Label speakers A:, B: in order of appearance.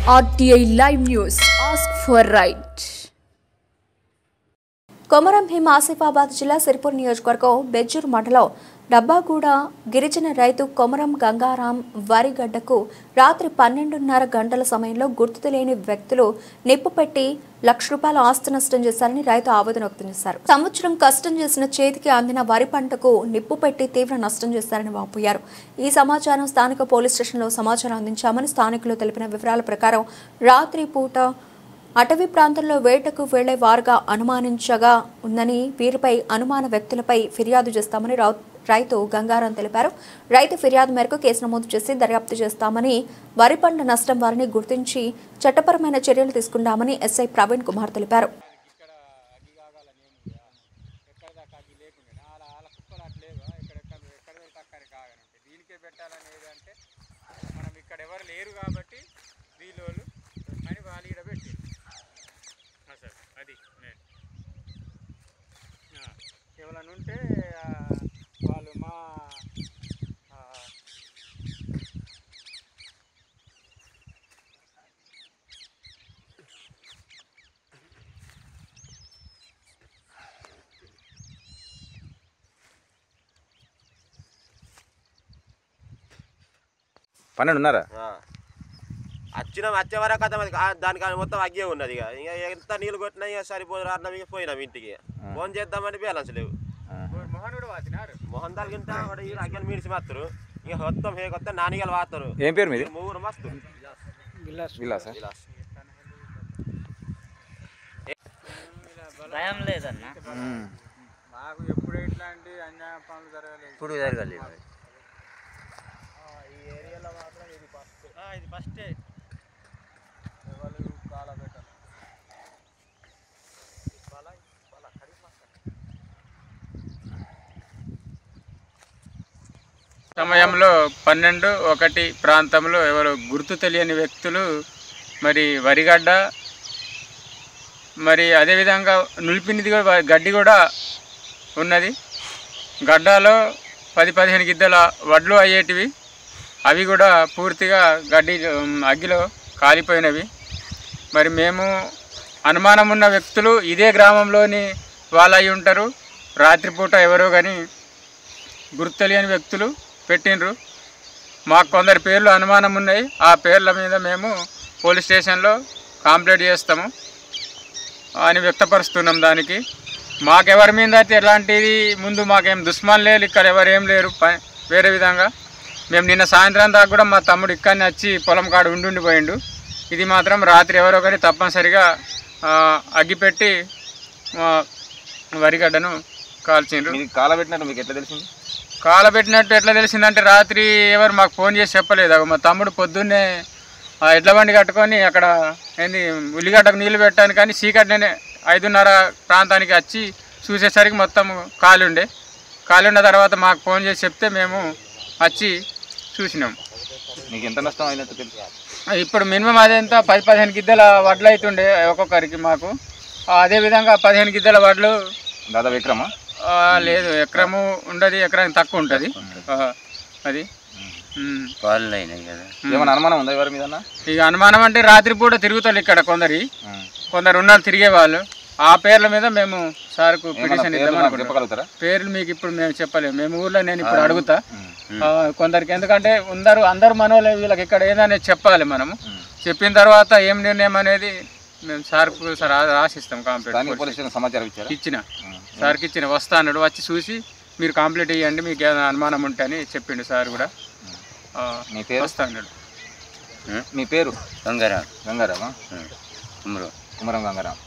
A: RTI Live News. Ask for right. Komaram Bheem Asifabad జిల్లా సిర్పూర్ నియోజకవర్గం బెజ్జూర్ మండలం డబ్బాగూడ గిరిజన రైతు కొమరం గంగారాం వరిగడ్డకు రాత్రి 12:30 గంటల సమయంలో గుర్తు తెలియని వ్యక్తులు నిప్పు పెట్టి ₹1,00,000 ఆస్తి నష్టం చేశారని రైతు ఆవేదన వ్యక్తం చేశారు. సంవత్సరం కష్టం చేసిన చేతికి అందిన వరి పంటకు నిప్పు పెట్టి తీవ్ర నష్టం చేశారని వాపోయారు. ఈ సమాచారం స్థానిక పోలీస్ స్టేషన్లో సమాచారం అందించామని స్థానికులు తెలిపిన వివరాల ప్రకారం రాత్రి పూట అటవీ ప్రాంతంలో వేటకు వెళ్లే వారుగా అనుమానించగా ఉందని వీరిపై అనుమాన వ్యక్తులపై ఫిర్యాదు చేస్తామని రైతు గంగారాం తెలిపారు. రైతు ఫిర్యాదు మేరకు కేసు నమోదు చేసి దర్యాప్తు చేస్తామని, వరి పంట నష్టం వారిని గుర్తించి చట్టపరమైన చర్యలు తీసుకుంటామని ఎస్ఐ ప్రవీణ్ కుమార్ తెలిపారు.
B: ఎవరైనా ఉంటే వాళ్ళు మా
C: పన్నెండు ఉన్నారా
D: వచ్చే వరకు దానికి మొత్తం అగ్గే ఉన్నది. ఇక ఎంత నీళ్ళు కొట్టినా ఇక సరిపోదు రాత్రి ఇక పోయినాం ఇంటికి. ఫోన్ చేద్దామంటే బ్యాలెన్స్ లేవు. మొహన్ దాని అగ్గలు మీడిసి మాత్రం ఇక మొత్తం కొత్త నానిగలు వాడతారు.
C: ఏం పేరు మీది?
D: మూడు మస్తు
E: భయం లేదన్న,
B: మాకు ఎప్పుడు ఇట్లాంటి అన్యాయ పనులు జరగలేదు.
E: ఇప్పుడు జరగలేదు.
B: ఈ ఏరియాలో మాత్రం ఇది ఫస్టే సమయంలో 12:01 ప్రాంతంలో ఎవరో గుర్తు తెలియని వ్యక్తులు మరి వరిగడ్డ మరి అదేవిధంగా నులిపినిది కూడా గడ్డి కూడా ఉన్నది. గడ్డలో 10-15 గిద్దల వడ్లు అయ్యేటివి, అవి కూడా పూర్తిగా గడ్డి అగ్గిలో కాలిపోయినవి. మరి మేము అనుమానం ఉన్న వ్యక్తులు ఇదే గ్రామంలోని వాళ్ళు అయి ఉంటారు. రాత్రిపూట ఎవరో కానీ గుర్తు తెలియని వ్యక్తులు పెట్టినరు. మాకు కొందరి పేర్లు అనుమానం ఉన్నాయి. ఆ పేర్ల మీద మేము పోలీస్ స్టేషన్లో కంప్లైంట్ చేస్తాము అని వ్యక్తపరుస్తున్నాం. దానికి మాకెవరి మీద అయితే ఎలాంటిది ముందు మాకేం దుస్మాన్ లేదు, ఇక్కడ ఎవరేం లేరు. వేరే విధంగా మేము నిన్న సాయంత్రం దాకా కూడా మా తమ్ముడు ఇక్కడనే వచ్చి పొలం కాడ ఉండిపోయిండు. ఇది మాత్రం రాత్రి ఎవరో కానీ తప్పనిసరిగా అగ్గిపెట్టి వరిగడ్డను కాల్చిండ్రు.
C: కాలబెట్టినట్టు మీకు ఎట్లా తెలిసింది?
B: కాలబెట్టినట్టు ఎట్లా తెలిసిందంటే రాత్రి ఎవరు మాకు ఫోన్ చేసి చెప్పలేదు. మా తమ్ముడు పొద్దున్నే ఎడ్ల బండి కట్టుకొని అక్కడ ఏంది ఉల్లిగడ్డకు నీళ్ళు పెట్టాను కానీ చీకటినే 5:30 ప్రాంతానికి వచ్చి చూసేసరికి మొత్తం కాలి ఉన్న తర్వాత మాకు ఫోన్ చేసి చెప్తే మేము వచ్చి చూసినాం.
C: మీకు ఎంత నష్టం అయినట్టు తెలుసు?
B: ఇప్పుడు మినిమం అదేంత 10-15 గిద్దల వడ్లు అవుతుండే ఒక్కొక్కరికి. మాకు అదేవిధంగా 15 గిద్దల వడ్లు
C: దాదాపు ఎకరమా?
B: లేదు, ఎకరము ఉండదు, ఎకరానికి తక్కువ ఉంటుంది. అది
C: ఏమైనా అనుమానం ఉందా ఎవరి మీద?
B: ఇక అనుమానం అంటే రాత్రిపూట తిరుగుతారు ఇక్కడ కొందరు ఉన్నారు తిరిగే వాళ్ళు. ఆ పేర్ల మీద మేము సార్కు పిటిషన్ ఇద్దామనుకుంటున్నాం. పేర్లు మీకు ఇప్పుడు మేము చెప్పలేము. మేము ఊర్లో నేను ఇప్పుడు అడుగుతా కొందరికి, ఎందుకంటే అందరు మనోళ్ళే, వీళ్ళకి ఇక్కడ ఏదనేది చెప్పాలి. మనము చెప్పిన తర్వాత ఏం నిర్ణయం అనేది మేము సార్కు రాసిస్తాం. కంప్లైంట్
C: సమాచారం
B: ఇచ్చిన సార్కి ఇచ్చిన వస్తా అన్నాడు. వచ్చి చూసి మీరు కంప్లైంట్ ఇవ్వండి, మీకు ఏదైనా అనుమానం ఉంటే అని చెప్పిండు సార్ కూడా. వస్తా అన్నాడు.
E: మీ పేరు? గంగారాం.
C: గంగారామా?
E: కుమరం
C: గంగారాం.